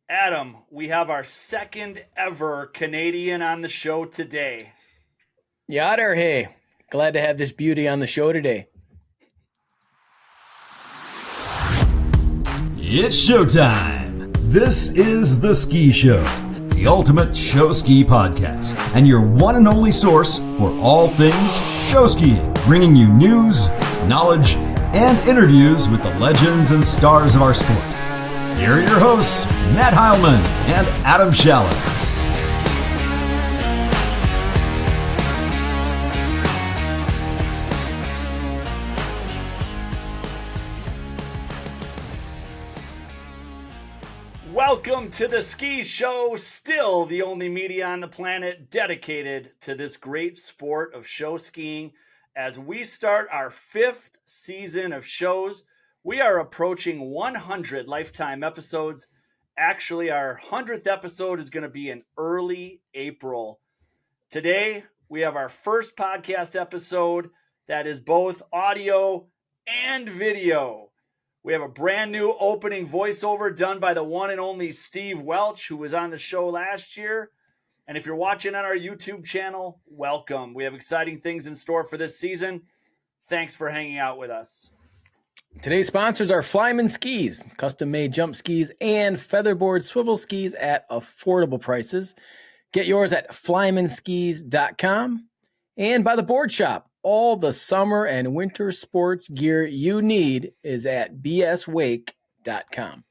Adam, we have our second ever Canadian on the show today. Yader, hey, glad to have this beauty on the show today. It's showtime. This is The Ski Show, the ultimate show ski podcast, and your one and only source for all things show skiing, bringing you news, knowledge, and interviews with the legends and stars of our sport. Here are your hosts, Matt Heilman and Adam Schaller. Welcome to the Ski Show, still the only media on the planet dedicated to this great sport of show skiing. As we start our fifth season of shows, we are approaching 100 lifetime episodes. Actually, our 100th episode is going to be in early April. Today, we have our first podcast episode that is both audio and video. We have a brand new opening voiceover done by the one and only Steve Welch, who was on the show last year. And if you're watching on our YouTube channel, welcome. We have exciting things in store for this season. Thanks for hanging out with us. Today's sponsors are Flyman Skis, custom-made jump skis and Featherboard Swivel Skis at affordable prices. Get yours at flymanskis.com. And by the Board Shop, all the summer and winter sports gear you need is at bswake.com.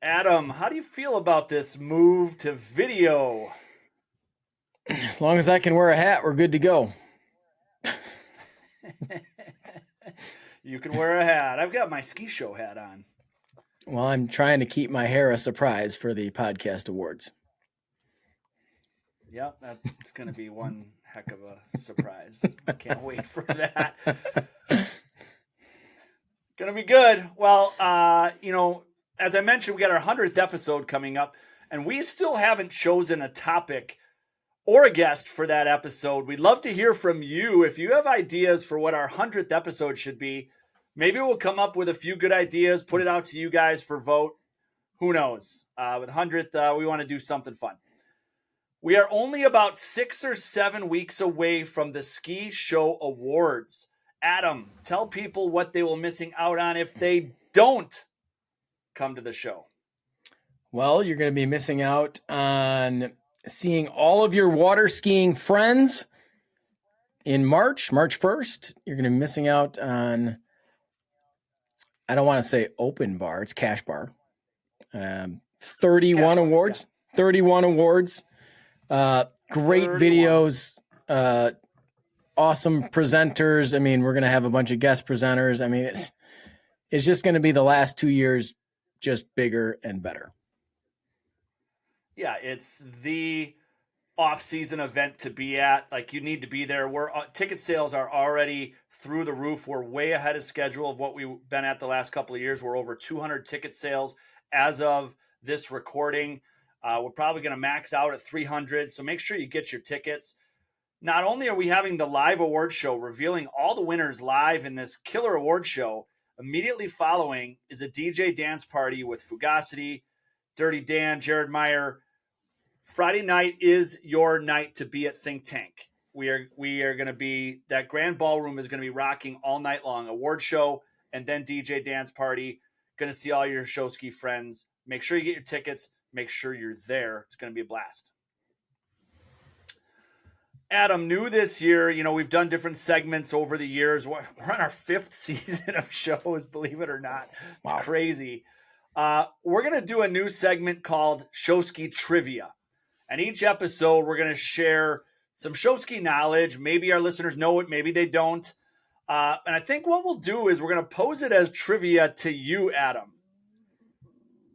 Adam, how do you feel about this move to video? As long as I can wear a hat, we're good to go. You can wear a hat. I've got my ski show hat on. Well, I'm trying to keep my hair a surprise for the podcast awards. Yep, that's going to be one heck of a surprise. Can't wait for that. Going to be good. Well, as I mentioned, we got our 100th episode coming up, and we still haven't chosen a topic or a guest for that episode. We'd love to hear from you. If you have ideas for what our 100th episode should be, maybe we'll come up with a few good ideas, put it out to you guys for vote. Who knows? With 100th, we want to do something fun. We are only about 6 or 7 weeks away from the Ski Show Awards. Adam, tell people what they will missing out on if they don't come to the show. Well, you're going to be missing out on seeing all of your water skiing friends in March 1st. You're going to be missing out on, I don't want to say open bar, it's cash bar. 31 Cash awards, bar, yeah. 31 awards. Great 31. videos, awesome presenters. I mean, we're going to have a bunch of guest presenters. I mean, it's just going to be the last 2 years, just bigger and better. Yeah, it's the off-season event to be at. Like, you need to be there. Ticket sales are already through the roof. We're way ahead of schedule of what we've been at the last couple of years. We're over 200 ticket sales as of this recording. We're probably going to max out at 300. So make sure you get your tickets. Not only are we having the live award show revealing all the winners live in this killer award show, immediately following is a DJ dance party with Fugacity, Dirty Dan, Jared Meyer. Friday night is your night to be at Think Tank. We are going to be, that grand ballroom is going to be rocking all night long. Award show and then DJ dance party. Going to see all your show ski friends. Make sure you get your tickets. Make sure you're there. It's going to be a blast. Adam, new this year, we've done different segments over the years. We're on our 5th season of shows, believe it or not. It's Wow. Crazy. We're going to do a new segment called Show Ski Trivia. And each episode, we're going to share some show ski knowledge. Maybe our listeners know it, maybe they don't. And I think what we'll do is we're going to pose it as trivia to you, Adam.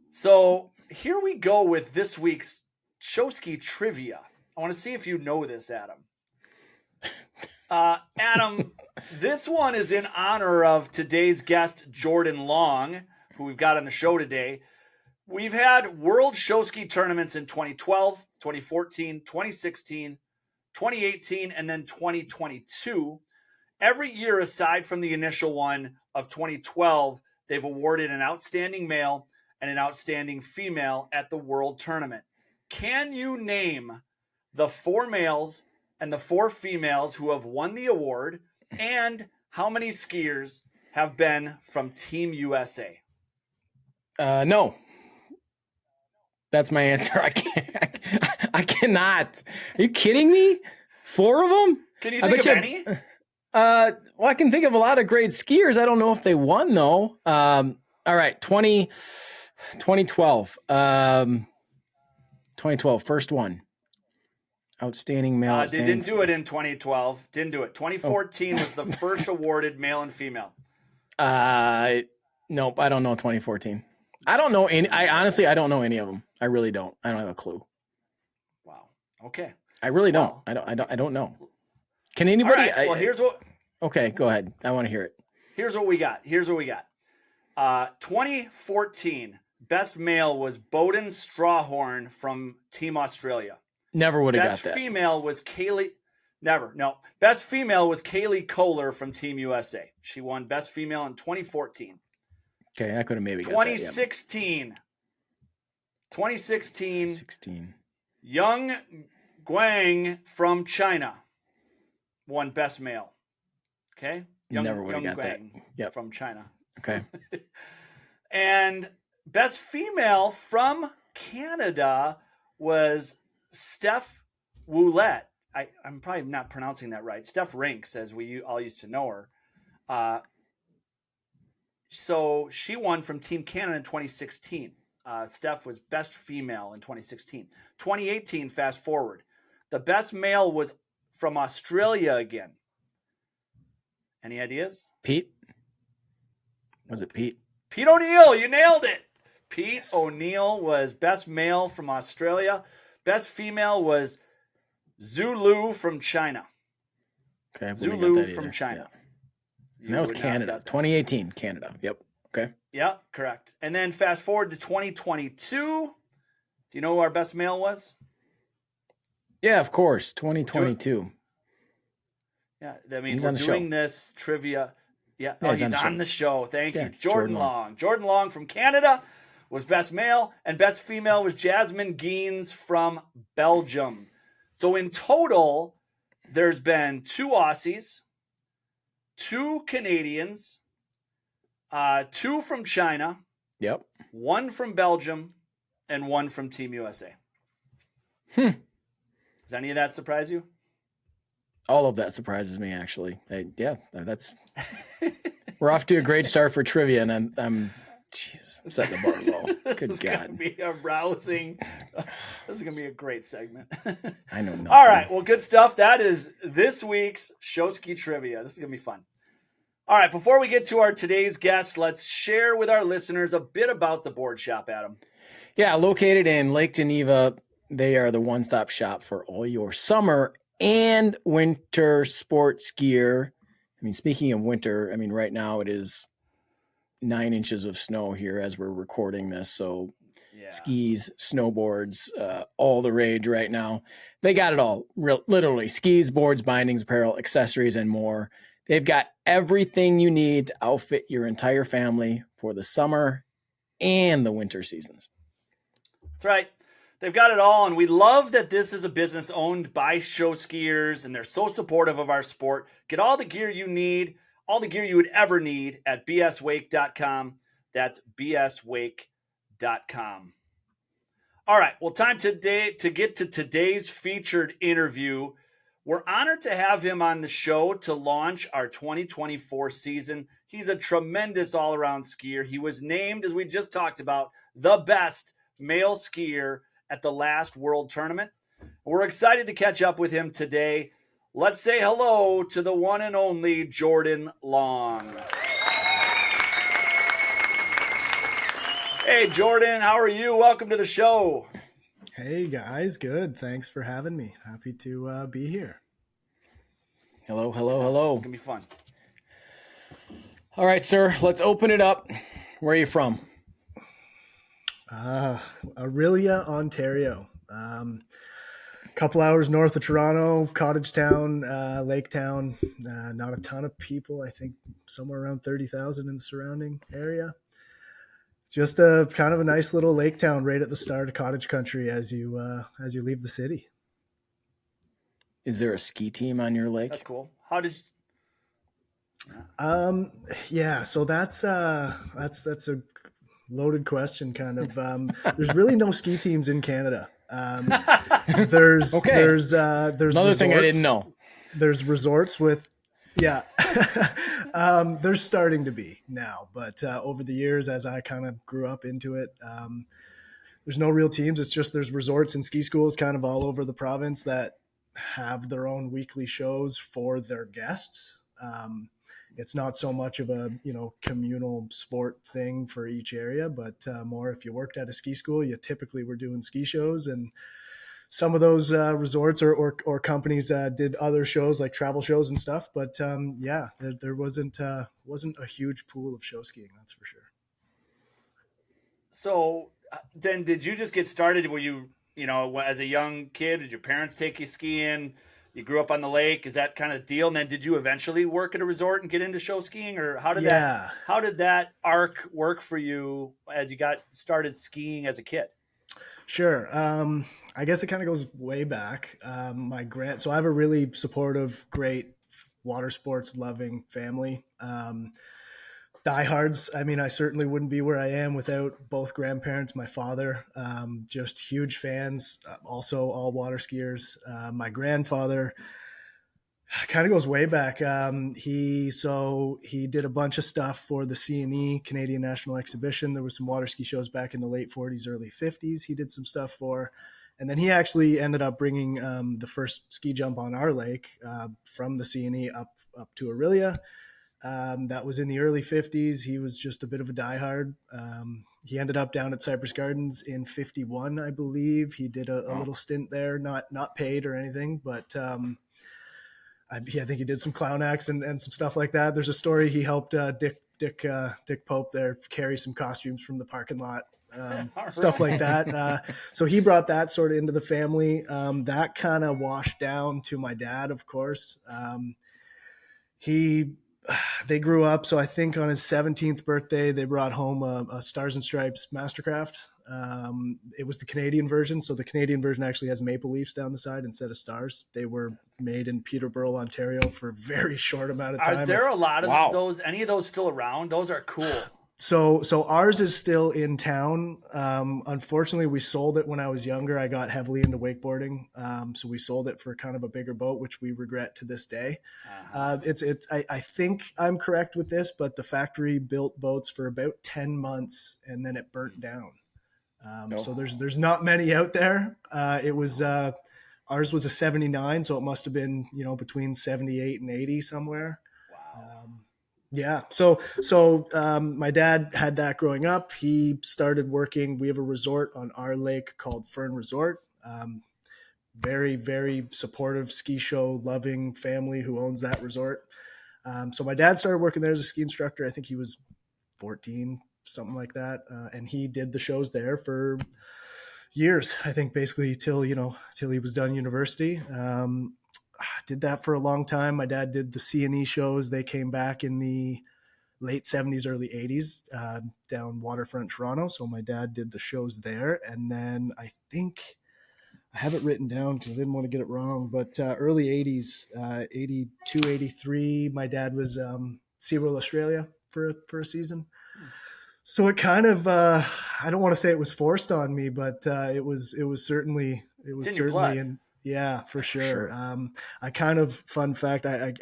So here we go with this week's show ski trivia. I want to see if you know this, Adam. Adam, this one is in honor of today's guest, Jordan Long, who we've got on the show today. We've had World Show Ski tournaments in 2012, 2014, 2016, 2018, and then 2022. Every year, aside from the initial one of 2012, they've awarded an outstanding male and an outstanding female at the World Tournament. Can you name the 4 males and the 4 females who have won the award, and how many skiers have been from Team USA? No. That's my answer. I cannot. Are you kidding me? 4 of them? Can you think of any? Well, I can think of a lot of great skiers. I don't know if they won though. All right. 2012. 2012, first one. Outstanding male. They didn't do it in 2012. Didn't do it. 2014 was the first awarded male and female. Nope. I don't know 2014. I don't know any. I honestly don't know any of them. I really don't. I don't have a clue. Wow. Okay. I really don't. Well, I don't know. Can anybody? All right. Well, here's what. Okay, go ahead. I want to hear it. Here's what we got. 2014 best male was Bowden Strawhorn from Team Australia. Never would have got that. Best female was Kaylee. Never. No. Best female was Kaylee Kohler from Team USA. She won best female in 2014. Okay, I could have maybe got 2016. that. 2016. Yang Guang from China won best male. Okay? Never would have got that. Yep. From China. Okay. And best female from Canada was Steph Woulette. I'm probably not pronouncing that right. Steph Rinks, as we all used to know her. So she won from Team Canada in 2016. Steph was best female in 2016. 2018, fast forward. The best male was from Australia again. Any ideas? Pete? Was it Pete? Pete O'Neill, you nailed it. Pete O'Neill was best male from Australia. Best female was Zulu from China. Okay, Zulu from China. Yeah. And that was Canada. 2018, Canada. Yep. Okay. Yep, correct. And then fast forward to 2022. Do you know who our best male was? Yeah, of course. 2022. Yeah, I mean, we're doing this trivia. Yeah, he's on the show. Thank you. Jordan Long. Jordan Long from Canada was best male, and best female was Jasmine Geens from Belgium. So in total, there's been 2 Aussies, 2 Canadians, 2 from China, 1 from Belgium, and 1 from Team USA. Does any of that surprise you? All of that surprises me, actually. That's we're off to a great start for trivia, and I'm setting the bar low. Good God. This is going to be a great segment. I know nothing. All right. Well, good stuff. That is this week's Show Ski Trivia. This is going to be fun. All right. Before we get to our today's guest, let's share with our listeners a bit about the board shop, Adam. Yeah, located in Lake Geneva. They are the one-stop shop for all your summer and winter sports gear. I mean, speaking of winter, right now it is 9 inches of snow here as we're recording this. So skis, snowboards, all the rage right now. They got it all, literally skis, boards, bindings, apparel, accessories, and more. They've got everything you need to outfit your entire family for the summer and the winter seasons. That's right. They've got it all, and we love that this is a business owned by show skiers, and they're so supportive of our sport. Get all the gear you need, all the gear you would ever need at bswake.com. That's bswake.com. All right, well, time today to get to today's featured interview. We're honored to have him on the show to launch our 2024 season. He's a tremendous all-around skier. He was named, as we just talked about, the best male skier at the last World Tournament. We're excited to catch up with him today. Let's say hello to the one and only Jordan Long. Hey, Jordan, how are you? Welcome to the show. Hey, guys. Good. Thanks for having me. Happy to be here. Hello. It's going to be fun. All right, sir. Let's open it up. Where are you from? Orillia, Ontario. Couple hours north of Toronto, cottage town, lake town. Not a ton of people. I think somewhere around 30,000 in the surrounding area. Just a kind of a nice little lake town right at the start of cottage country as you leave the city. Is there a ski team on your lake? That's cool. How does Yeah, so that's a loaded question, kind of. There's really no ski teams in Canada. There's Okay. there's Another resorts, thing I didn't know. There's resorts with, yeah. There's starting to be now, but over the years, as I kind of grew up into it, there's no real teams. It's just there's resorts and ski schools kind of all over the province that have their own weekly shows for their guests. It's not so much of a communal sport thing for each area, but more if you worked at a ski school, you typically were doing ski shows, and some of those resorts or companies did other shows like travel shows and stuff. But there wasn't a huge pool of show skiing, that's for sure. so then did you just get started? Were you as a young kid, did your parents take you skiing? You grew up on the lake, is that kind of deal? And then did you eventually work at a resort and get into show skiing, or how did that arc work for you as you got started skiing as a kid? Sure. I guess it kind of goes way back. So I have a really supportive, great water sports loving family. Diehards. I mean, I certainly wouldn't be where I am without both grandparents, my father, just huge fans, also all water skiers. My grandfather kind of goes way back. He did a bunch of stuff for the CNE, Canadian National Exhibition. There was some water ski shows back in the late 40s, early 50s. He did some stuff for, and then he actually ended up bringing the first ski jump on our lake from the CNE up to Aurelia. That was in the early 50s. He was just a bit of a diehard. He ended up down at Cypress Gardens in 51, I believe. He did a little stint there, not paid or anything, but I think he did some clown acts and some stuff like that. There's a story he helped Dick Pope there carry some costumes from the parking lot, stuff like that. So he brought that sort of into the family. That kind of washed down to my dad, of course. They grew up. So I think on his 17th birthday, they brought home a Stars and Stripes Mastercraft. It was the Canadian version. So the Canadian version actually has maple leaves down the side instead of stars. They were made in Peterborough, Ontario for a very short amount of time. Are there a lot of those, any of those still around? Those are cool. So ours is still in town. Unfortunately, we sold it when I was younger. I got heavily into wakeboarding. So we sold it for kind of a bigger boat, which we regret to this day. I think I'm correct with this, but the factory built boats for about 10 months and then it burnt down. So there's not many out there. Ours was a 79. So it must've been, between 78 and 80 somewhere. Wow. Yeah. So my dad had that growing up. He started working. We have a resort on our lake called Fern Resort. Very, very supportive ski show loving family who owns that resort. So my dad started working there as a ski instructor. I think he was 14, something like that. And he did the shows there for years, I think basically till he was done university. Did that for a long time. My dad did the CNE shows. They came back in the late 70s, early 80s down waterfront Toronto. So my dad did the shows there. And then I think I have it written down because I didn't want to get it wrong, but early 80s, 82, 83, my dad was SeaWorld Australia for a season. So it kind of, I don't want to say it was forced on me, but it was certainly, yeah, for sure. I kind of, fun fact, I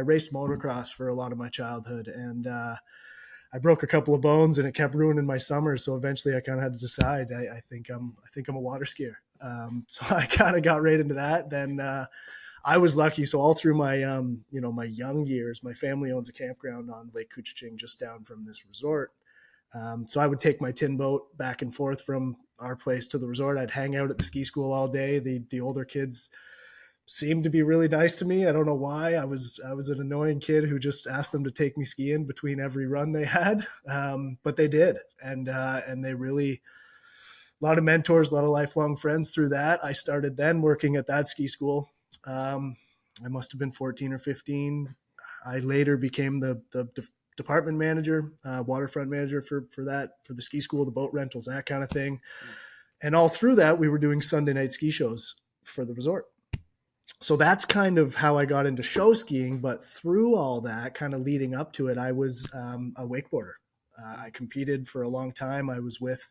raced motocross for a lot of my childhood, and I broke a couple of bones and it kept ruining my summer. So eventually I kind of had to decide, I think I'm a water skier. So I kind of got right into that. Then I was lucky. So all through my, my young years, my family owns a campground on Lake Couchiching just down from this resort. So I would take my tin boat back and forth from our place to the resort. I'd hang out at the ski school all day. The older kids seemed to be really nice to me. I don't know why. I was an annoying kid who just asked them to take me skiing between every run they had. But they did. And they really, a lot of mentors, a lot of lifelong friends through that. I started then working at that ski school. I must've been 14 or 15. I later became the department manager, waterfront manager for the ski school, the boat rentals, that kind of thing. And all through that, we were doing Sunday night ski shows for the resort. So that's kind of how I got into show skiing. But through all that, kind of leading up to it, I was a wakeboarder. I competed for a long time. I was with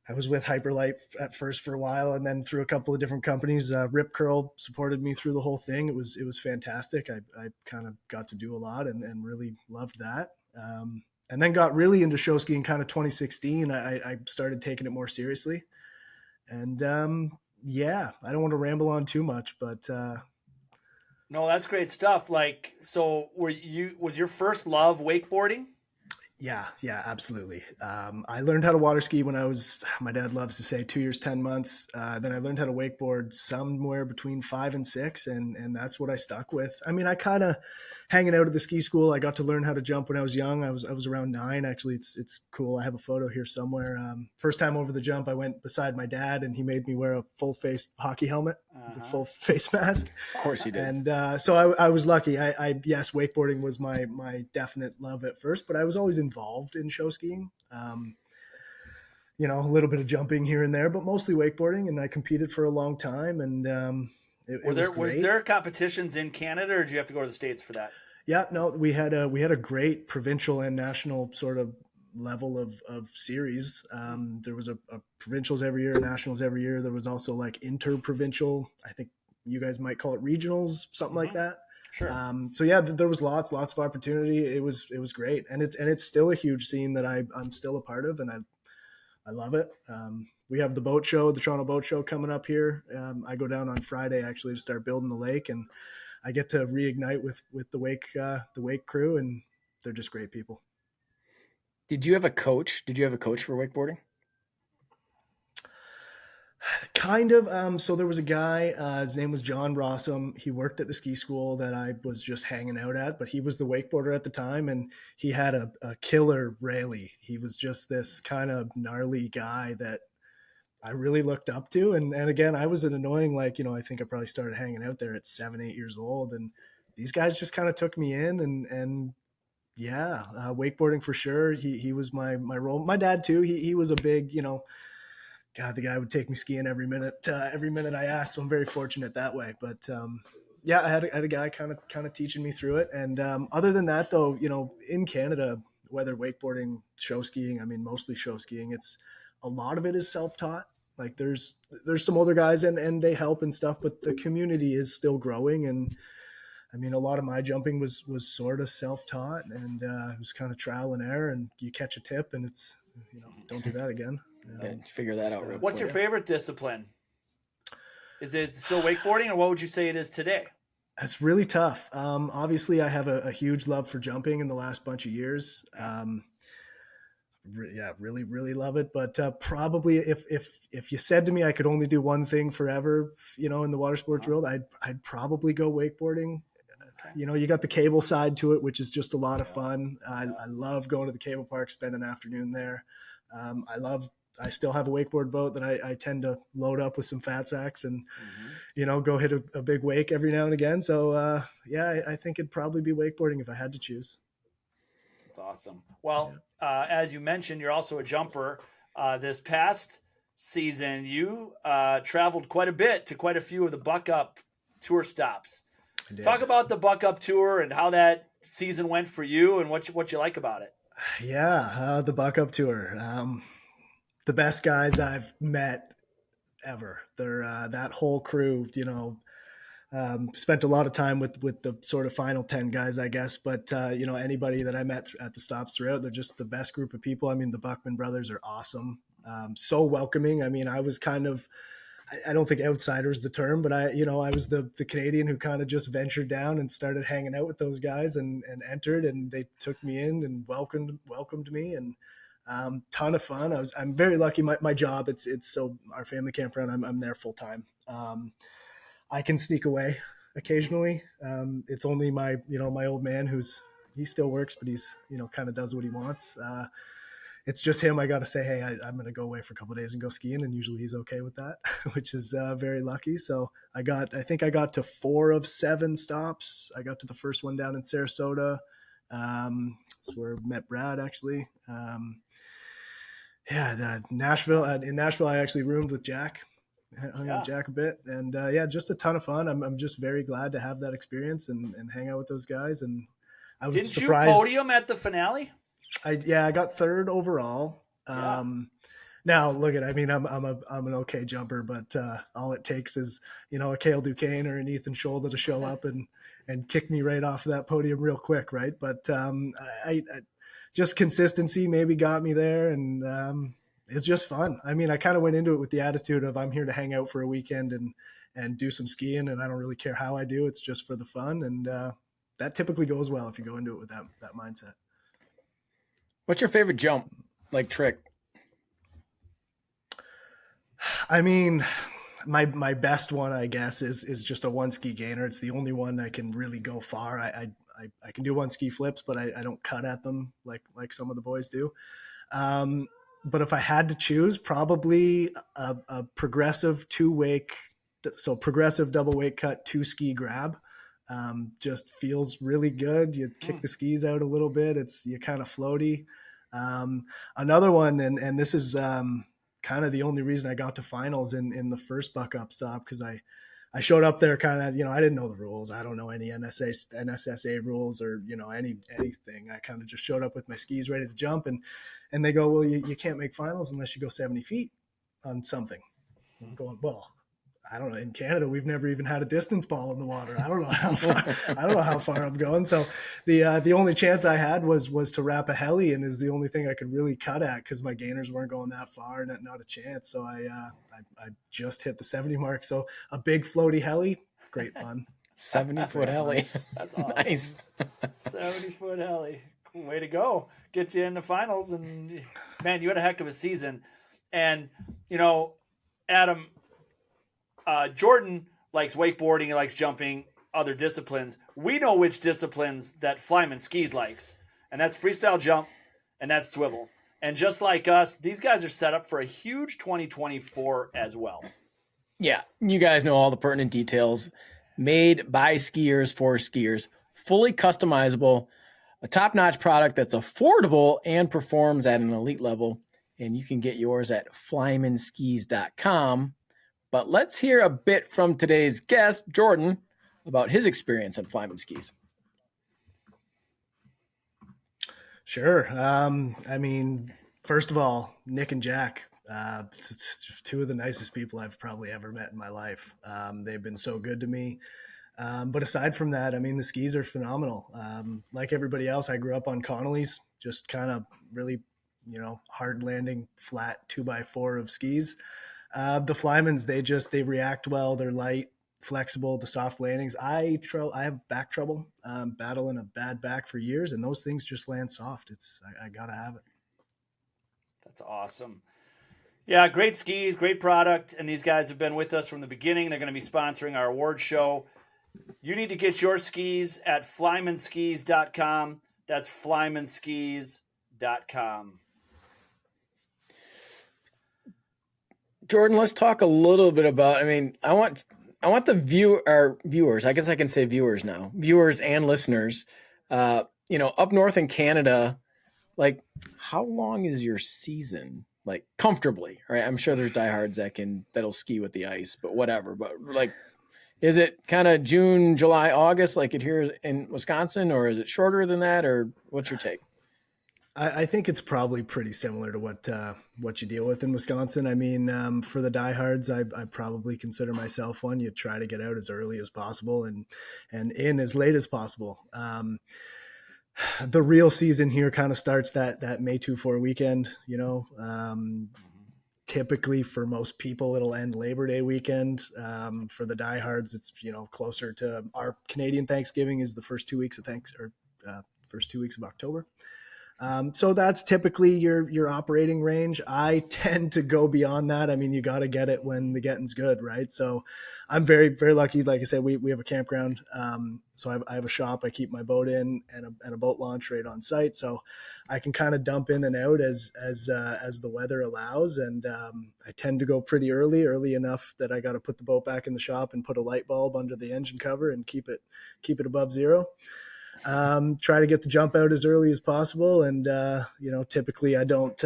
Hyperlight at first for a while, and then through a couple of different companies. Rip Curl supported me through the whole thing. It was fantastic. I kind of got to do a lot and really loved that. And then got really into show skiing kind of 2016. I started taking it more seriously. And yeah, I don't want to ramble on too much, but No, that's great stuff. Like, so was your first love wakeboarding? yeah, absolutely. I learned how to water ski when my dad loves to say 2 years, 10 months. Then I learned how to wakeboard somewhere between 5 and 6. And that's what I stuck with. I mean, I kind of hanging out at the ski school. I got to learn how to jump when I was young. I was around 9. Actually, it's cool. I have a photo here somewhere. First time over the jump, I went beside my dad and he made me wear a full face hockey helmet, the full face mask. Of course he did. And so I was lucky. Yes, wakeboarding was my definite love at first, but I was always involved in show skiing. You know, a little bit of jumping here and there, but mostly wakeboarding. And I competed for a long time. And was there competitions in Canada, or did you have to go to the States for that? Yeah, no, we had a great provincial and national sort of level of series. There was a provincials every year, nationals every year. There was also like inter-provincial. I think you guys might call it regionals, something like that. Sure. So yeah, there was lots of opportunity. It was great, and it's still a huge scene that I'm still a part of, and I love it. We have the boat show, the Toronto Boat Show coming up here. I go down on Friday actually to start building the lake, and I get to reignite with the wake crew, and they're just great people. Did you have a coach? Did you have a coach for wakeboarding? Kind of. So there was a guy, his name was John Rossum. He worked at the ski school that I was just hanging out at, but he was the wakeboarder at the time, and he had a killer Rayleigh. He was just this kind of gnarly guy that I really looked up to. And again, I was an annoying, like, you know, I think I probably started hanging out there at 7, 8 years old, and these guys just kind of took me in, and yeah, wakeboarding for sure. He was my role. My dad too. He was a big, you know, God, the guy would take me skiing every minute I asked. So I'm very fortunate that way. But yeah, I had a guy kind of teaching me through it. And other than that, though, you know, in Canada, whether wakeboarding, show skiing, I mean, mostly show skiing, it's a lot of it is self-taught. Like there's some older guys and they help and stuff, but the community is still growing. And I mean, a lot of my jumping was sort of self-taught, and it was kind of trial and error, and you catch a tip and it's, you know, don't do that again. Figure that out real quick. What's your favorite discipline? Is it still wakeboarding, or what would you say it is today? That's really tough. Obviously I have a huge love for jumping in the last bunch of years. Yeah, really love it. But probably if you said to me I could only do one thing forever, you know, in the water sports world, I'd probably go wakeboarding. You know, you got the cable side to it, which is just a lot of fun. I love going to the cable park, spend an afternoon there. I still have a wakeboard boat that I tend to load up with some fat sacks and, you know, go hit a big wake every now and again. So yeah, I think it'd probably be wakeboarding if I had to choose. That's awesome. Well, as you mentioned, you're also a jumper. This past season, you traveled quite a bit to quite a few of the Buck Up tour stops. Talk about the Buck Up tour and how that season went for you and what you like about it. Yeah, the Buck Up tour. The best guys I've met ever. They're that whole crew, you know, spent a lot of time with the sort of final 10 guys, I guess. But, you know, anybody that I met at the stops throughout, they're just the best group of people. I mean, the Buckman brothers are awesome. So welcoming. I mean, I was kind of, I don't think outsider is the term, but I was the Canadian who kind of just ventured down and started hanging out with those guys and entered, and they took me in and welcomed me, and ton of fun. I'm very lucky. My job, it's so our family campground, I'm there full time. I can sneak away occasionally. It's only my old man he still works, but he's, you know, kind of does what he wants. It's just him. I got to say, hey, I'm going to go away for a couple of days and go skiing. And usually he's okay with that, which is very lucky. So I think I got to 4 of 7 stops. I got to the first one down in Sarasota. It's where I met Brad, actually. Nashville. In Nashville, I actually roomed with Jack. Hung out with Jack a bit, and just a ton of fun. I'm just very glad to have that experience and hang out with those guys. And I was Didn't surprised. you podium at the finale? I got third overall. Now look at, I mean, I'm an okay jumper, but all it takes is, a Cale Duquesne or an Ethan Scholda to show up and kick me right off of that podium real quick, right? But I just consistency maybe got me there, and it's just fun. I mean, I kind of went into it with the attitude of I'm here to hang out for a weekend and do some skiing, and I don't really care how I do. It's just for the fun, and that typically goes well if you go into it with that mindset. What's your favorite jump, like trick? I mean, my best one, I guess, is just a one ski gainer. It's the only one I can really go far. I can do one ski flips, but I don't cut at them like some of the boys do. But if I had to choose, probably a progressive progressive double wake cut 2-ski grab. Just feels really good. You kick the skis out a little bit. You're kind of floaty. Another one, and this is kind of the only reason I got to finals in the first buck up stop, because I showed up there kind of, I didn't know the rules. I don't know any NSSA rules or, anything. I kind of just showed up with my skis ready to jump, and they go, well, you can't make finals unless you go 70 feet on something. I'm going, well, I don't know. In Canada, we've never even had a distance ball in the water. I don't know how far I'm going. So the only chance I had was to wrap a heli, and is the only thing I could really cut at because my gainers weren't going that far, and not a chance. So I just hit the 70 mark. So a big floaty heli, great fun. 70-foot heli. That's awesome. Nice. 70-foot heli. Cool way to go. Gets you in the finals, and man, you had a heck of a season. And Adam, Jordan likes wakeboarding, he likes jumping, other disciplines. We know which disciplines that Flyman Skis likes, and that's freestyle jump, and that's swivel. And just like us, these guys are set up for a huge 2024 as well. Yeah, you guys know all the pertinent details. Made by skiers for skiers, fully customizable, a top-notch product that's affordable and performs at an elite level. And you can get yours at flymanskis.com. But let's hear a bit from today's guest, Jordan, about his experience at Flyman Skis. Sure. I mean, first of all, Nick and Jack, two of the nicest people I've probably ever met in my life. They've been so good to me. But aside from that, I mean, the skis are phenomenal. Like everybody else, I grew up on Connolly's, just kind of really, hard landing, flat 2x4 of skis. The Flymans, they react well. They're light, flexible, the soft landings. I have back trouble, battling a bad back for years, and those things just land soft. I gotta have it. That's awesome. Yeah, great skis, great product, and these guys have been with us from the beginning. They're going to be sponsoring our award show. You need to get your skis at flymanskis.com. That's flymanskis.com. Jordan, let's talk a little bit about, I want the viewers, I guess I can say viewers now, viewers and listeners, up north in Canada, like, how long is your season? Like, comfortably, right? I'm sure there's diehards that'll ski with the ice, but whatever. But like, is it kind of June, July, August, like it here in Wisconsin, or is it shorter than that, or what's your take? I think it's probably pretty similar to what you deal with in Wisconsin. I mean, for the diehards, I probably consider myself one. You try to get out as early as possible and in as late as possible. The real season here kind of starts that May 2-4 weekend. Typically for most people, it'll end Labor Day weekend. For the diehards, it's closer to our Canadian Thanksgiving is the first 2 weeks of first 2 weeks of October. So that's typically your operating range. I tend to go beyond that. I mean, you got to get it when the getting's good, right? So I'm very, very lucky. Like I said, we have a campground. So I have a shop. I keep my boat in and a boat launch right on site. So I can kind of dump in and out as the weather allows. And I tend to go pretty early enough that I got to put the boat back in the shop and put a light bulb under the engine cover and keep it above zero. Try to get the jump out as early as possible. And, typically I don't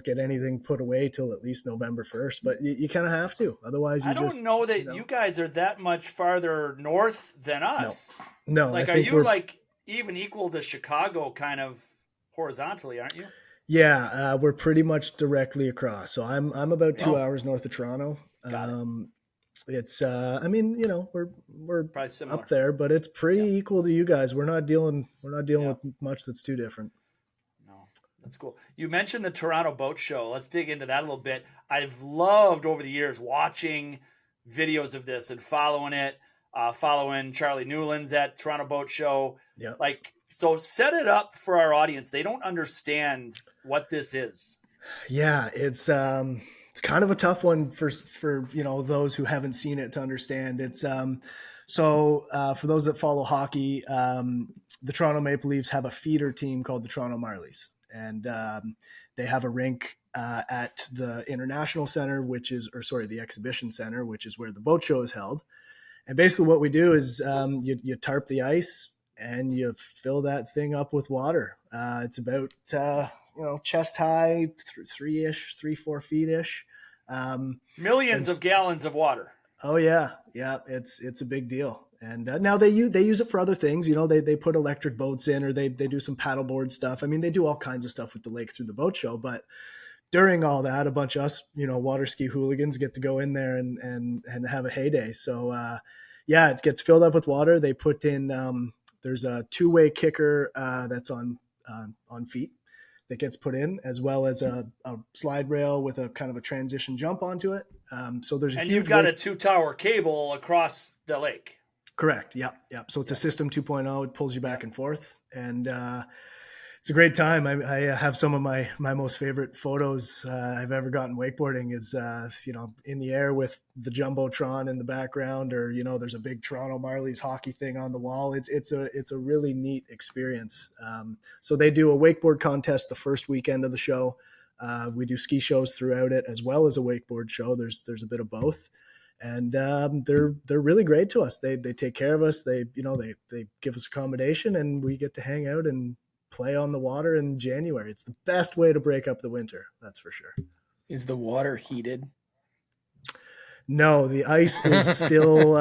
get anything put away till at least November 1st, but you kind of have to. Otherwise, I don't know that you guys are that much farther north than us. No, like, I are think you like even equal to Chicago kind of horizontally, aren't you? Yeah, we're pretty much directly across. So I'm about 2 hours north of Toronto. Got it. It's we're Probably similar. up there, but it's pretty equal to you guys. We're not dealing with much that's too different. No, that's cool. You mentioned the Toronto Boat Show. Let's dig into that a little bit. I've loved over the years watching videos of this and following it, following Charlie Newlands at Toronto Boat Show. Yeah. So set it up for our audience. They don't understand what this is. Yeah, it's kind of a tough one for those who haven't seen it to understand. It's for those that follow hockey, the Toronto Maple Leafs have a feeder team called the Toronto Marlies, and they have a rink at the International Center, the Exhibition Center, which is where the boat show is held. And basically, what we do is you tarp the ice and you fill that thing up with water. It's about chest high, 3-4 feet ish. Millions of gallons of water. Oh yeah, it's a big deal. And now they use it for other things. They put electric boats in, or they do some paddleboard stuff. I mean, they do all kinds of stuff with the lake through the boat show. But during all that, a bunch of us, water ski hooligans get to go in there and have a heyday. So it gets filled up with water. They put in there's a 2-way kicker that's on feet that gets put in, as well as a slide rail with a kind of a transition jump onto it. So there's you've got a 2-tower cable across the lake. Correct. Yep. So it's a system 2.0. It pulls you back and forth, and it's a great time. I have some of my most favorite photos I've ever gotten wakeboarding is in the air with the jumbotron in the background, or there's a big Toronto Marlies hockey thing on the wall. It's a really neat experience. So they do a wakeboard contest the first weekend of the show. We do ski shows throughout it, as well as a wakeboard show. There's a bit of both. And they're really great to us. They take care of us. They give us accommodation, and we get to hang out and play on the water in January. It's the best way to break up the winter. That's for sure. Is the water heated? No, the ice is still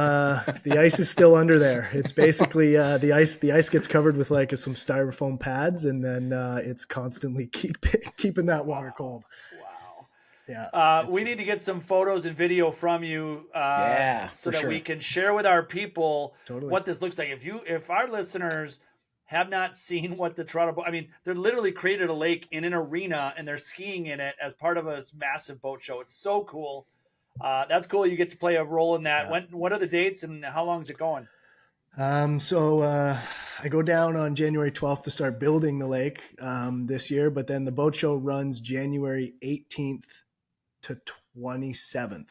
under there. It's basically the ice gets covered with some styrofoam pads, and then it's constantly keeping that water cold. Wow. Yeah. We need to get some photos and video from you so that we can share with our people what this looks like. If our listeners have not seen what the Toronto, they're literally created a lake in an arena and they're skiing in it as part of a massive boat show. It's so cool. That's cool. You get to play a role in that. Yeah. What are the dates and how long is it going? So I go down on January 12th to start building the lake this year, but then the boat show runs January 18th to 27th.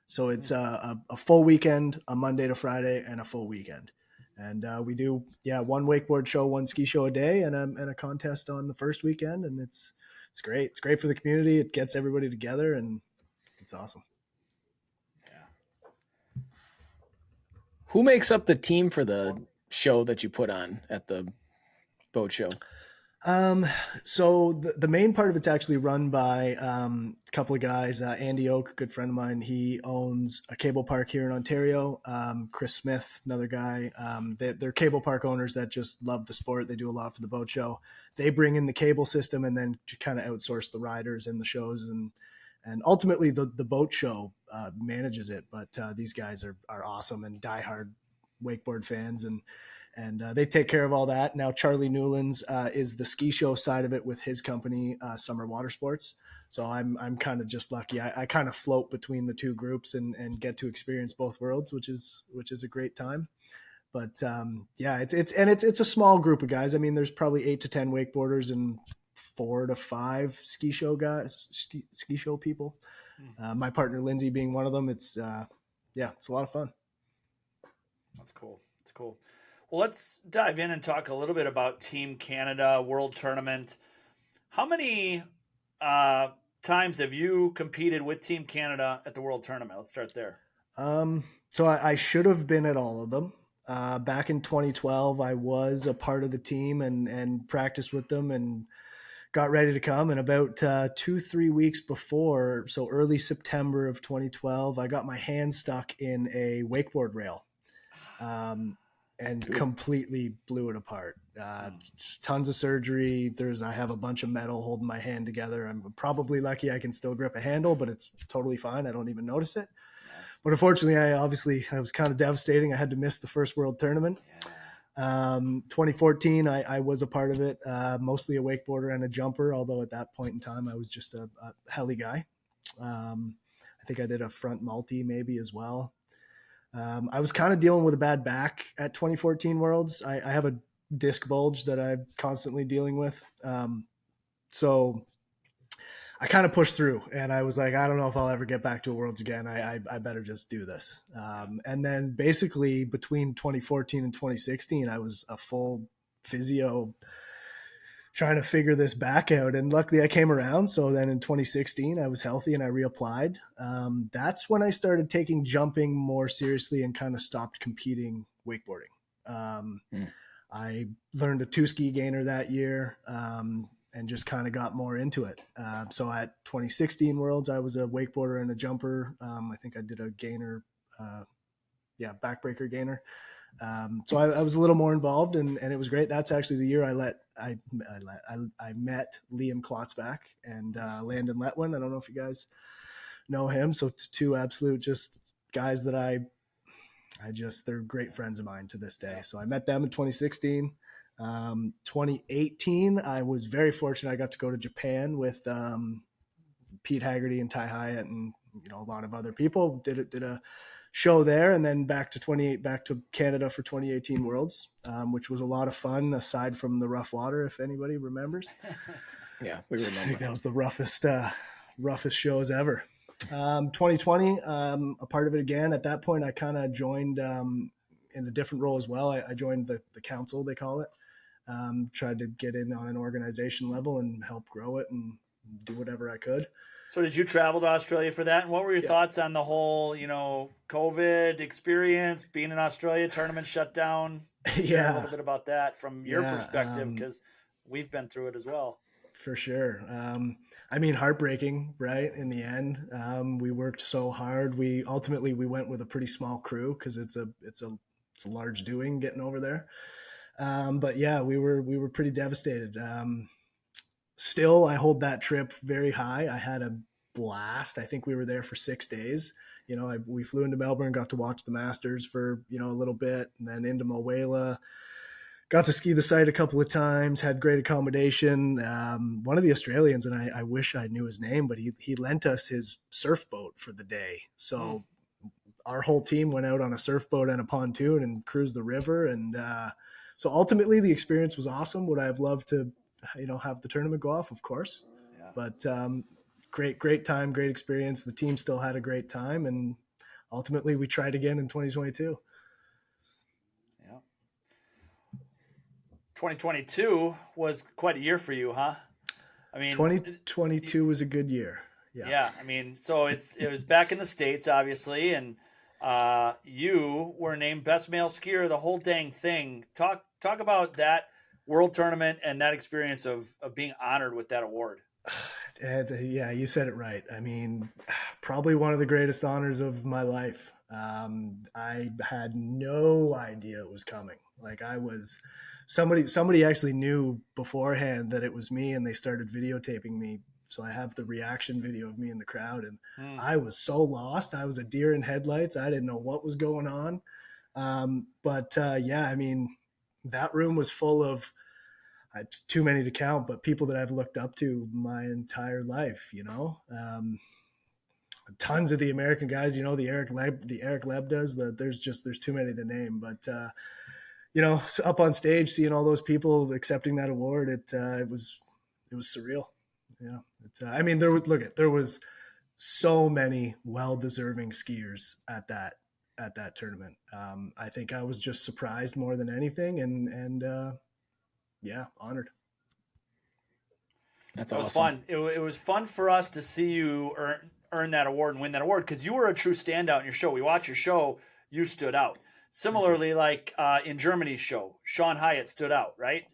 So it's a full weekend, a Monday to Friday, and a full weekend. And we do, one wakeboard show, one ski show a day, and a contest on the first weekend. And it's great. It's great for the community. It gets everybody together, and it's awesome. Yeah. Who makes up the team for the show that you put on at the boat show? So the main part of it's actually run by a couple of guys. Andy Oak, a good friend of mine, he owns a cable park here in Ontario. Chris Smith, another guy. They're cable park owners that just love the sport. They do a lot for the boat show. They bring in the cable system and then kind of outsource the riders and the shows, and ultimately the boat show manages it. But these guys are awesome and diehard wakeboard fans, and they take care of all that. Now, Charlie Newlands is the ski show side of it with his company, Summer Water Sports. So I'm kind of just lucky. I kind of float between the two groups and get to experience both worlds, which is a great time. But it's a small group of guys. I mean, there's probably 8 to 10 wakeboarders and 4 to 5 ski show people. My partner Lindsay being one of them. It's a lot of fun. That's cool. It's cool. Well, let's dive in and talk a little bit about Team Canada World Tournament. How many times have you competed with Team Canada at the World Tournament? Let's start there. So I should have been at all of them. Back in 2012, I was a part of the team and practiced with them and got ready to come. And about 2-3 weeks before, so early September of 2012, I got my hand stuck in a wakeboard rail. And completely blew it apart. Tons of surgery. I have a bunch of metal holding my hand together. I'm probably lucky I can still grip a handle, but it's totally fine. I don't even notice it. But unfortunately, I was kind of devastating. I had to miss the first world tournament. 2014, I was a part of it, mostly a wakeboarder and a jumper, although at that point in time, I was just a heli guy. I think I did a front multi maybe as well. I was kind of dealing with a bad back at 2014 Worlds. I have a disc bulge that I'm constantly dealing with. So I kind of pushed through and I was like, I don't know if I'll ever get back to a Worlds again. I better just do this. And then basically between 2014 and 2016, I was a full physio trying to figure this back out. And luckily I came around. So then in 2016, I was healthy and I reapplied. That's when I started taking jumping more seriously and kind of stopped competing wakeboarding. I learned a 2-ski gainer that year and just kind of got more into it. So at 2016 Worlds, I was a wakeboarder and a jumper. I think I did a gainer, backbreaker gainer. So I was a little more involved and it was great. That's actually the year I met Liam Klotzbach and Landon Letwin. I don't know if you guys know him. So two absolute just guys that they're great friends of mine to this day. So I met them in 2016. 2018, I was very fortunate. I got to go to Japan with Pete Haggerty and Ty Hyatt and a lot of other people. Did a show there and then back to Canada for 2018 Worlds, which was a lot of fun aside from the rough water, if anybody remembers. Yeah, we remember. I think that was the roughest shows ever. 2020, a part of it again. At that point, I kind of joined in a different role as well. I joined the council, they call it. Tried to get in on an organization level and help grow it and do whatever I could. So did you travel to Australia for that? And what were your thoughts on the whole, COVID experience, being in Australia, tournament shut down? Share a little bit about that from your perspective, because we've been through it as well. For sure. Heartbreaking, right? In the end, we worked so hard. We went with a pretty small crew because it's a large doing getting over there. But yeah, we were pretty devastated. Still, I hold that trip very high. I had a blast. I think we were there for 6 days. We flew into Melbourne, got to watch the Masters for, a little bit, and then into Moala. Got to ski the site a couple of times, had great accommodation. One of the Australians, and I wish I knew his name, but he lent us his surf boat for the day. So our whole team went out on a surf boat and a pontoon and cruised the river. And so ultimately the experience was awesome. Would I have loved to have the tournament go off? Of course. Yeah. But great time, great experience. The team still had a great time, and ultimately we tried again in 2022. Yeah. 2022 was quite a year for you, huh? 2022 was a good year. Yeah. Yeah. So it was back in the States, obviously, and you were named best male skier, the whole dang thing. Talk about that world tournament and that experience of being honored with that award. And, yeah, you said it right. Probably one of the greatest honors of my life. I had no idea it was coming. Somebody actually knew beforehand that it was me, and they started videotaping me. So I have the reaction video of me in the crowd, and I was so lost. I was a deer in headlights. I didn't know what was going on. That room was full of, too many to count, but people that I've looked up to my entire life, tons of the American guys, the Eric Lebdas, there's too many to name, but, up on stage, seeing all those people accepting that award, it was surreal. Yeah. There was so many well-deserving skiers at that tournament. I think I was just surprised more than anything, and honored. That's awesome. It was fun. It was fun for us to see you earn that award and win that award, because you were a true standout in your show. We watched your show. You stood out. Similarly, like in Germany's show, Sean Hyatt stood out, right?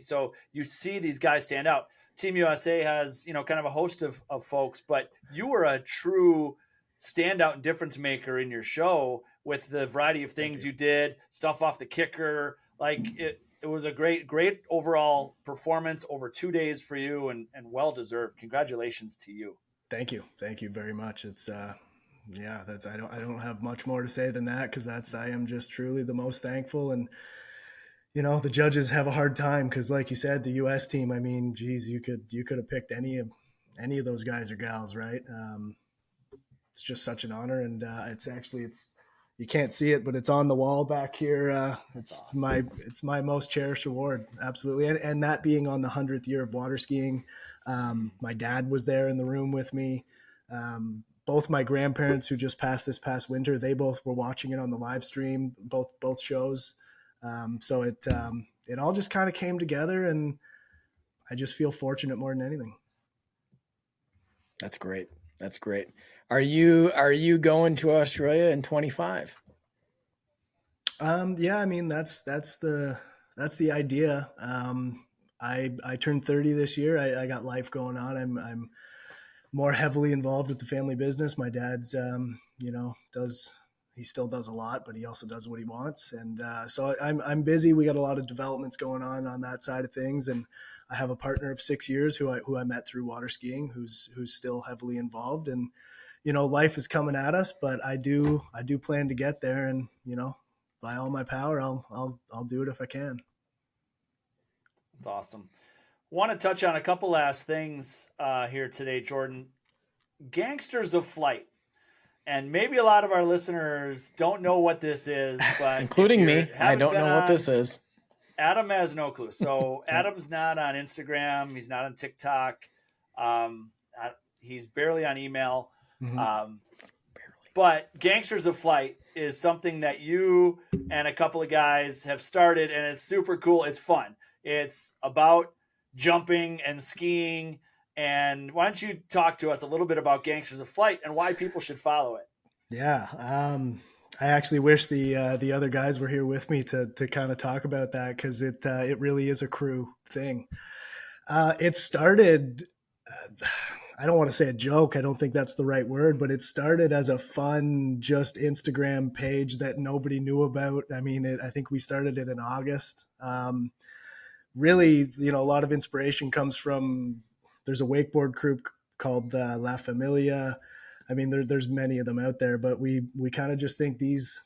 So you see these guys stand out. Team USA has, kind of a host of folks, but you were a true standout and difference maker in your show with the variety of things you did, stuff off the kicker. Like it was a great overall performance over 2 days for you, and well deserved. Congratulations to you. Thank you very much. It's that's I don't have much more to say than that, because I am just truly the most thankful. And the judges have a hard time because, like you said, the U.S. team, I mean, geez, you could have picked any of those guys or gals, right? It's just such an honor, and it's you can't see it, but it's on the wall back here. It's awesome. It's my most cherished award, absolutely, and that being on the 100th year of water skiing. My dad was there in the room with me. Both my grandparents, who just passed this past winter, they both were watching it on the live stream, both shows. So it all just kind of came together, and I just feel fortunate more than anything. That's great. That's great. Are you going to Australia in 25? Yeah, I mean, that's the idea. I turned 30 this year. I got life going on. I'm more heavily involved with the family business. My dad's, he still does a lot, but he also does what he wants. And so I'm busy. We got a lot of developments going on that side of things. And I have a partner of 6 years who I met through water skiing, who's still heavily involved. And, life is coming at us, but I do plan to get there. And, by all my power, I'll do it if I can. That's awesome. Want to touch on a couple last things here today, Jordan. Gangsters of Flight. And maybe a lot of our listeners don't know what this is, but including me, I don't know what this is. Adam has no clue. So Adam's not on Instagram. He's not on TikTok. He's barely on email. Mm-hmm. But Gangsters of Flight is something that you and a couple of guys have started, and it's super cool. It's fun. It's about jumping and skiing. And why don't you talk to us a little bit about Gangsters of Flight and why people should follow it? Yeah. I actually wish the other guys were here with me to kind of talk about that, because it really is a crew thing. It started, I don't want to say a joke. I don't think that's the right word, but it started as a fun, just Instagram page that nobody knew about. I mean, I think we started it in August. Really, a lot of inspiration comes from, there's a wakeboard group called La Familia. I mean, there's many of them out there, but we kind of just think these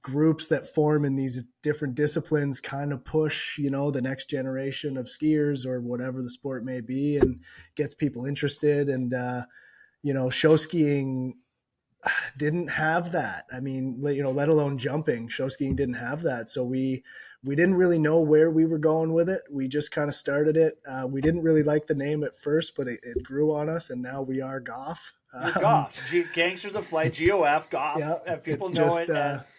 groups that form in these different disciplines kind of push, the next generation of skiers or whatever the sport may be, and gets people interested. And, show skiing didn't have that. I mean, let alone jumping. Show skiing didn't have that. So we didn't really know where we were going with it. We just kind of started it. We didn't really like the name at first, but it grew on us, and now we are GOF. GOF, Gangsters of Flight, GOF, GOF. Yeah, people know just, it as.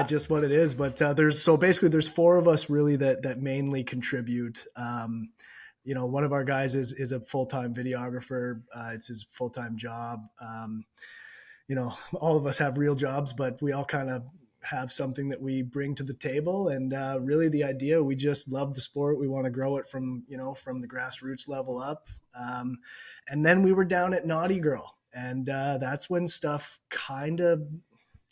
Just what it is. But there's four of us really that mainly contribute. One of our guys is a full-time videographer. It's his full-time job. All of us have real jobs, but we all kind of have something that we bring to the table. And really the idea, we just love the sport. We want to grow it from the grassroots level up. And then we were down at Naughty Girl, and that's when stuff kind of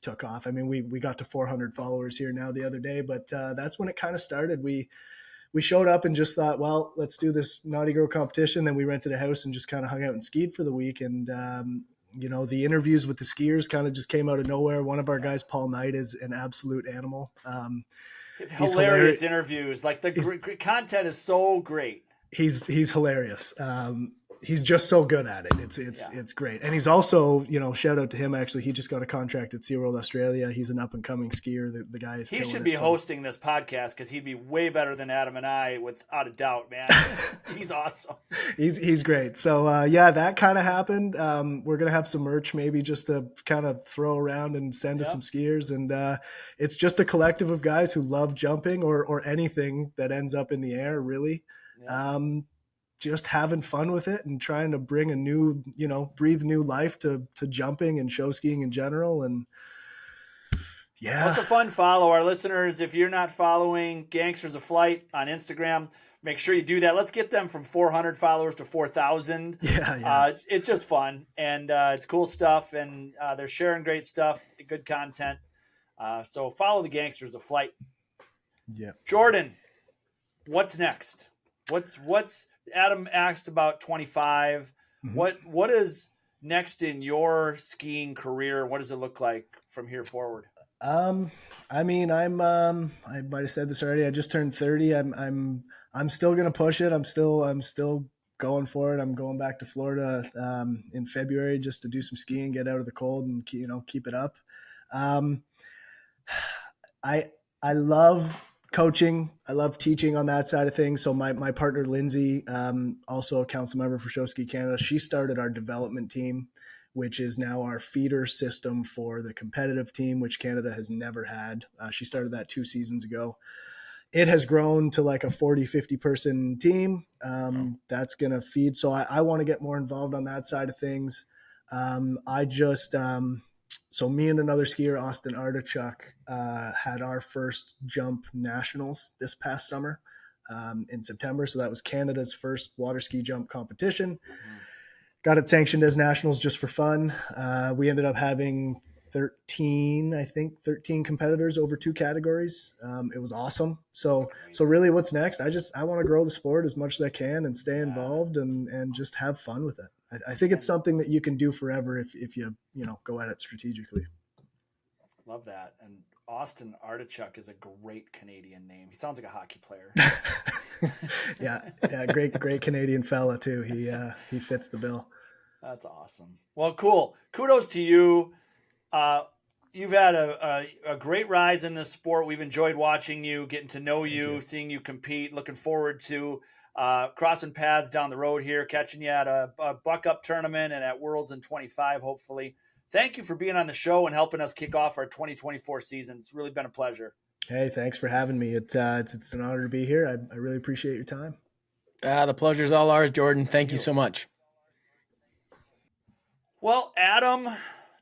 took off. I mean, we got to 400 followers here now the other day, but that's when it kind of started. We showed up and just thought, well, let's do this Naughty Girl competition. Then we rented a house and just kind of hung out and skied for the week. And, the interviews with the skiers kind of just came out of nowhere. One of our guys, Paul Knight, is an absolute animal. Hilarious interviews. Like the content is so great. He's hilarious. He's just so good at it. It's great. And he's also, shout out to him. Actually, he just got a contract at SeaWorld Australia. He's an up and coming skier. The guy is. He should be hosting this podcast, because he'd be way better than Adam and I, without a doubt, man. He's awesome. He's great. So that kind of happened. We're gonna have some merch, maybe just to kind of throw around and send to some skiers. And it's just a collective of guys who love jumping or anything that ends up in the air, really. Yeah. Just having fun with it and trying to bring a new, breathe new life to jumping and show skiing in general. And Yeah. Well, it's a fun follow. Our listeners, if you're not following Gangsters of Flight on Instagram, make sure you do that. Let's get them from 400 followers to 4,000. Yeah. It's just fun, and it's cool stuff, and they're sharing great stuff, good content. So follow the Gangsters of Flight. Yeah. Jordan, what's next? What's Adam asked about 25. Mm-hmm. What is next in your skiing career? What does it look like from here forward? I mean, I might have said this already. I just turned 30. I'm still going to push it. I'm still going for it. I'm going back to Florida, in February just to do some skiing, get out of the cold and, keep it up. I love coaching. I love teaching on that side of things. So my partner, Lindsay, also a council member for Show Ski Canada, she started our development team, which is now our feeder system for the competitive team, which Canada has never had. She started that 2 seasons ago. It has grown to like a 40, 50 person team that's going to feed. So I want to get more involved on that side of things. So me and another skier, Austin Artichuk, had our first jump nationals this past summer in September. So that was Canada's first water ski jump competition. Got it sanctioned as nationals just for fun. We ended up having 13 competitors over 2 categories. It was awesome. So really what's next? I want to grow the sport as much as I can and stay involved and just have fun with it. I think it's something that you can do forever if you go at it strategically. Love that. And Austin Artichuk is a great Canadian name. He sounds like a hockey player. Yeah, great Canadian fella too. He fits the bill. That's awesome. Well, cool. Kudos to you. You've had a great rise in this sport. We've enjoyed watching you, getting to know you, seeing you compete. Looking forward to crossing paths down the road here, catching you at a Buck Up tournament and at Worlds in 25, hopefully. Thank you for being on the show and helping us kick off our 2024 season. It's really been a pleasure. Hey, thanks for having me. It's an honor to be here. I really appreciate your time. The pleasure's all ours, Jordan. Thank you so much. Well, Adam,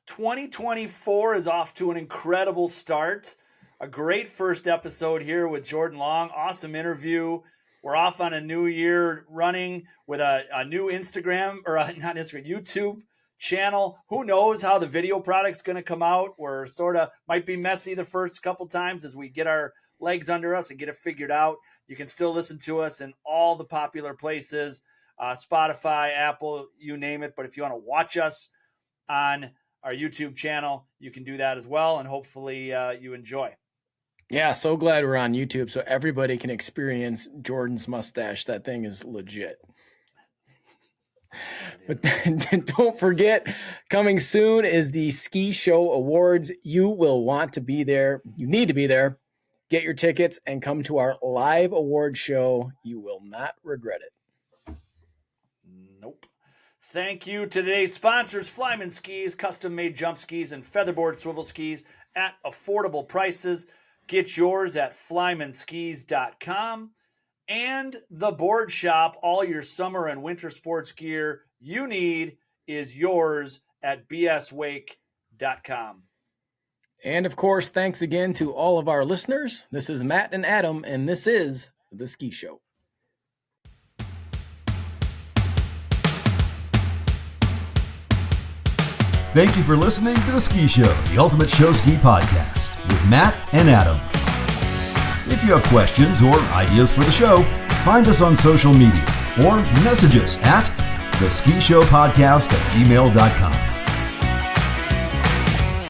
2024 is off to an incredible start. A great first episode here with Jordan Long. Awesome interview. We're off on a new year running with a new YouTube channel. Who knows how the video product's going to come out? We're might be messy the first couple times as we get our legs under us and get it figured out. You can still listen to us in all the popular places, Spotify, Apple, you name it. But if you want to watch us on our YouTube channel, you can do that as well. And hopefully you enjoy. Yeah, so glad we're on YouTube so everybody can experience Jordan's mustache. That thing is legit. But don't forget, coming soon is the Ski Show Awards. You will want to be there. You need to be there. Get your tickets and come to our live award show. You will not regret it. Nope. Thank you to today's sponsors, Flyman Skis, custom-made jump skis and Featherboard Swivel Skis at affordable prices. Get yours at flymanskis.com. And the Board Shop, all your summer and winter sports gear you need is yours at bswake.com. And of course, thanks again to all of our listeners. This is Matt and Adam, and this is The Ski Show. Thank you for listening to The Ski Show, the ultimate show ski podcast with Matt and Adam. If you have questions or ideas for the show, find us on social media or message us at theskishowpodcast@gmail.com.